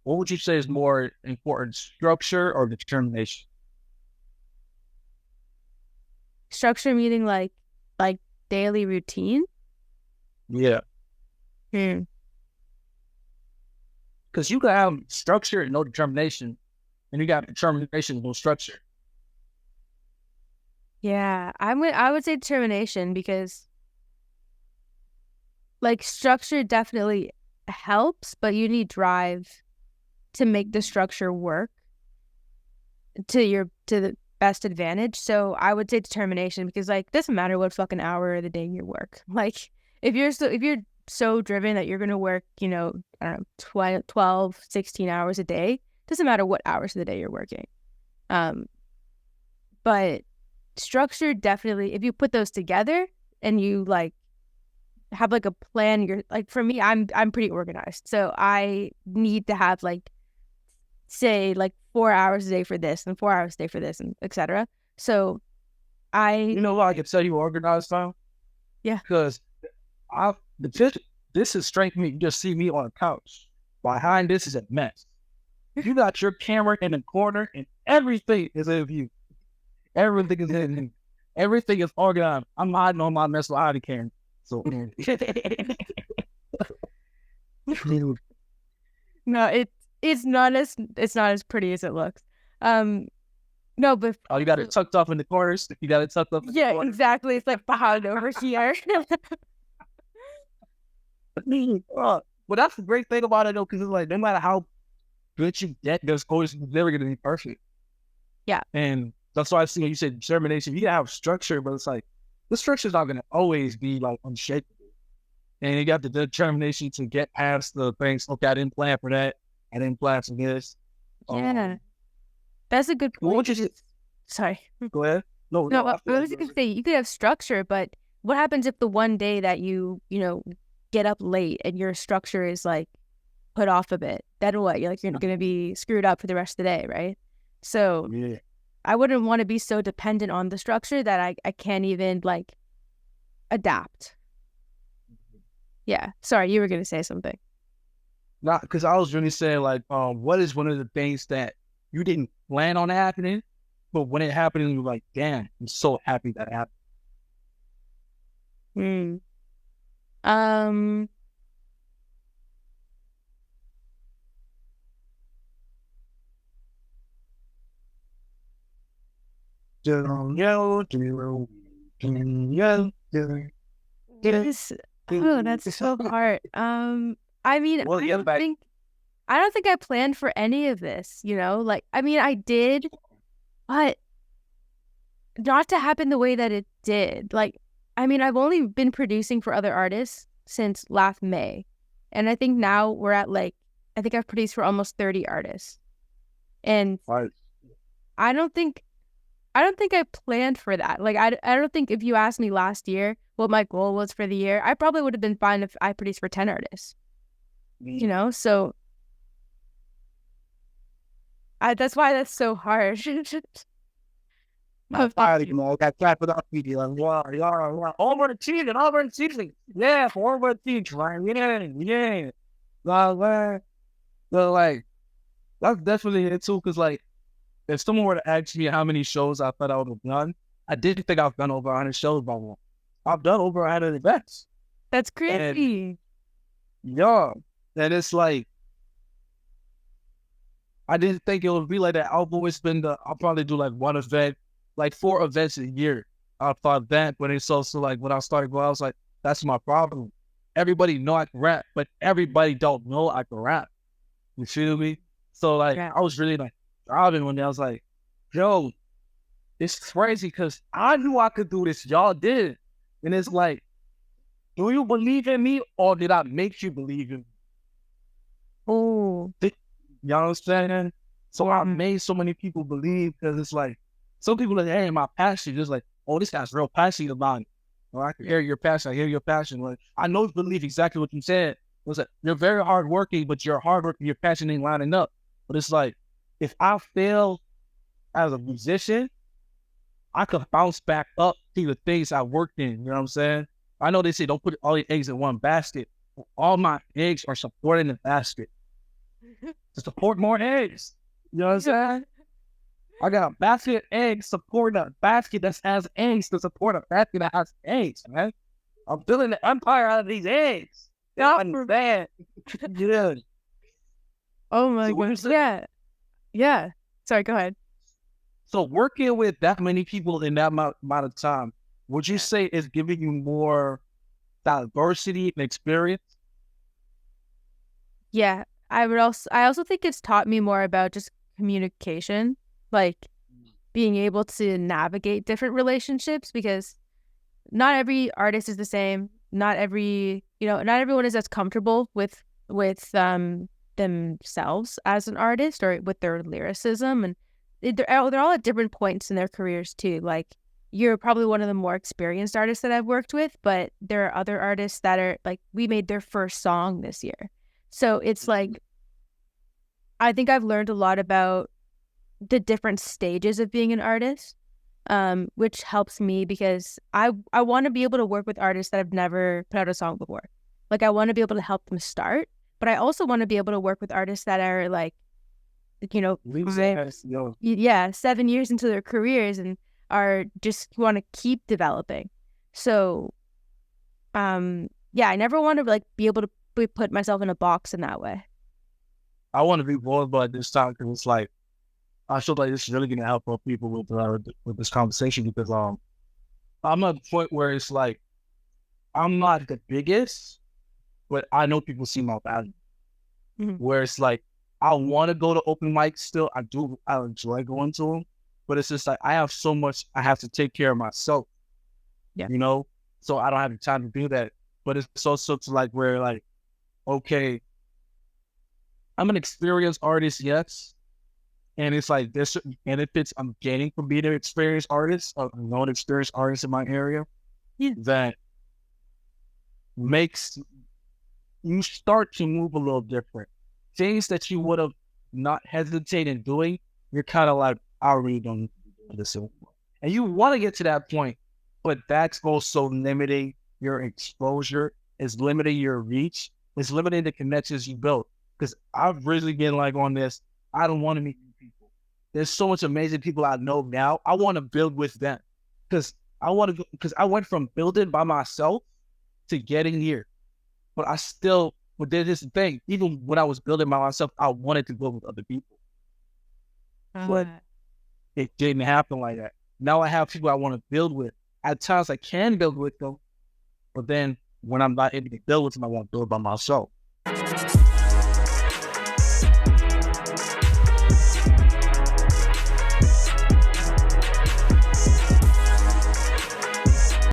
What would you say is more important, structure or determination? Structure meaning like daily routine. Yeah, Hmm. because you can have structure and no determination, and you got determination and no structure. Yeah, I would say determination because like structure definitely helps, but you need drive to make the structure work to the best advantage. So I would say determination because like it doesn't matter what fucking hour of the day you work. Like if you're so driven that you're gonna work, I don't know, 12, 16 hours a day, doesn't matter what hours of the day you're working. Um, but structure definitely if you put those together and you like have like a plan, you're like for me, I'm pretty organized. So I need to have like say like 4 hours a day for this and 4 hours a day for this and etc. So I You know what I can tell you organized time? yeah. Because I this this is straight me. You just see me on a couch. Behind this is a mess. You got your camera in the corner and everything is in view. Everything is in view. Everything is organized. I'm hiding on my mess behind the camera. So No, it's not as pretty as it looks. Um no, but oh, you got it tucked off in the corners. You got it tucked up in the yeah, corner. exactly. It's like behind over here. But that's the great thing about it though, because it's like no matter how good you get, there's always never gonna be perfect. Yeah. And that's why I see you said determination. You can have structure, but it's like the structure's not gonna always be like unshakable. And you got the determination to get past the things. Okay, I didn't plan for that. I didn't plan for this. Yeah. Um, That's a good what point would you 'cause say? sorry. Go ahead. No, No, no, I feel I like was you gonna say you could have structure, but what happens if the one day that get up late and your structure is like put off a bit? Then what? You're gonna be screwed up for the rest of the day, right? So yeah. I wouldn't want to be so dependent on the structure that I can't even like adapt. Yeah. Sorry, you were gonna say something. Not because I was really saying like, what is one of the things that you didn't plan on happening, but when it happened, you were like, damn, I'm so happy that happened. Hmm. Um. This. Oh, that's so hard. I mean, Well, yeah, back. I don't think I planned for any of this. Like I mean, I did, but not to happen the way that it did. Like, I mean, I've only been producing for other artists since last May. And I think now we're at like, I think I've produced for almost 30 artists. And Right. I don't think, I don't think I planned for that. Like, I don't think if you asked me last year what my goal was for the year, I probably would have been fine if I produced for 10 artists, So that's why that's so hard. My fire, got trapped without video. And wow. Over the season, over the season. Yeah, over the season, man. Yeah, yeah. Like, so, like, that's definitely it too, because, like, if someone were to ask me how many shows I thought I would have done, I didn't think I've done over 100 shows by now. I've done over 100 events. That's And, crazy. yeah, and it's like, I didn't think it would be like that. I'll probably do like one event, like 4 events a year. I thought that, but it's also like when I started going, I was like, that's my problem. Everybody know I can rap, but everybody don't know I can rap. You feel me? So like, Yeah. I was really like driving one day. I was like, yo, it's crazy because I knew I could do this. Y'all did. And it's like, do you believe in me or did I make you believe in Oh, me? You know what I'm saying? So I yeah. made so many people believe because it's like, some people are like, hey, my passion, just like, oh, this guy's real passionate about it. Or I can hear your passion. I hear your passion. Like, I know you believe exactly what you said. It was like, you're very hardworking, but your hard work and your passion ain't lining up. But it's like, if I fail as a musician, I could bounce back up to the things I worked in. You know what I'm saying? I know they say don't put all your eggs in one basket. All my eggs are supported in the basket. to support more eggs. You know what I'm saying? I got a basket of eggs supporting a basket that has eggs to support a basket that has eggs, man. I'm building the empire out of these eggs. Yeah, Not bad. Yeah. oh my So what goodness. is it? Yeah. Yeah. Sorry, go ahead. So working with that many people in that amount of time, would you say is giving you more diversity and experience? Yeah. I also think it's taught me more about just communication, like being able to navigate different relationships, because not every artist is the same. Not everyone is as comfortable with themselves as an artist or with their lyricism, and they're all at different points in their careers too. Like, you're probably one of the more experienced artists that I've worked with, but there are other artists that are like, we made their first song this year. So it's like, I think I've learned a lot about the different stages of being an artist, which helps me because I want to be able to work with artists that have never put out a song before. Like, I want to be able to help them start, but I also want to be able to work with artists that are like, you know, yeah, 7 years into their careers and are just want to keep developing. So, yeah, I never want to like be able to put myself in a box in that way. I want to be vulnerable at this time because it's like I feel like this is really going to help people with this conversation because I'm at a point where it's like I'm not the biggest, but I know people see my value. Where it's like I want to go to open mics still. I enjoy going to them, but it's just like I have so much I have to take care of myself. Yeah. You know, so I don't have the time to do that. But it's also to like where like, okay, I'm an experienced artist, yes. And it's like there's certain benefits I'm gaining from being an experienced artist, a known experienced artist in my area, that makes you start to move a little different. Things that you would have not hesitated doing, you're kind of like, I really don't need to do this anymore. And you want to get to that point, but that's also limiting your exposure, is limiting your reach, is limiting the connections you built. Because I've really been like on this, I don't want to meet new people. There's so much amazing people I know now. I want to build with them. Because I went from building by myself to getting here. But there's this thing, even when I was building by myself, I wanted to build with other people. But it didn't happen like that. Now I have people I want to build with. At times I can build with them, but then when I'm not able to build with them, I want to build by myself.